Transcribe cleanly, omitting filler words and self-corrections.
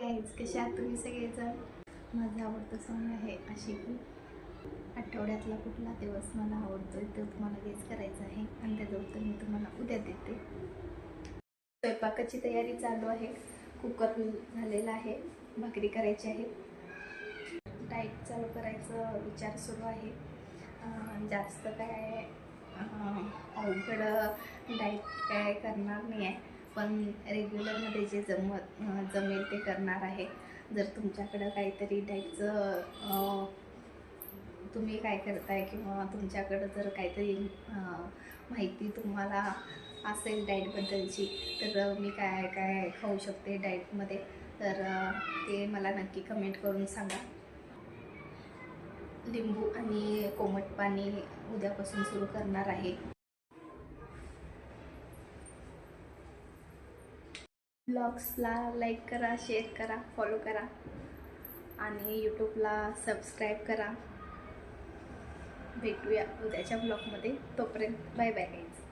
Guys, कशा आहात तुम्ही सगळेजण? माझं आवडतं सॉन्ग आहे आशिकी. आठवड्यातला कुठला दिवस मला आवडतोय ते तुम्हाला गेस करायचं आहे आणि त्याचं उत्तर मी तुम्हाला उद्या देते. स्वयंपाकाची तयारी चालू आहे. कुकर झालेला आहे, भाकरी करायची आहे. डाएट चालू करायचं विचार सुरू आहे. जास्त काय अवघड डाएट काय करणार नाही आहे, पण रेग्युलरमध्ये जे जमेल ते करणार आहे. जर तुमच्याकडं काहीतरी डाएटचं तुम्ही काय करताय किंवा तुमच्याकडं जर काहीतरी माहिती तुम्हाला असेल डाएटबद्दलची, तर मी काय काय खाऊ शकते डाएटमध्ये, तर ते मला नक्की कमेंट करून सांगा. लिंबू आणि कोमट पाणी उद्यापासून सुरू करणार आहे. ब्लॉग्सला लाईक करा, शेअर करा, फॉलो करा आणि यूट्यूबला सबस्क्राईब करा. भेटूया उद्याच्या ब्लॉगमध्ये. तोपर्यंत बाय बाय गाईज.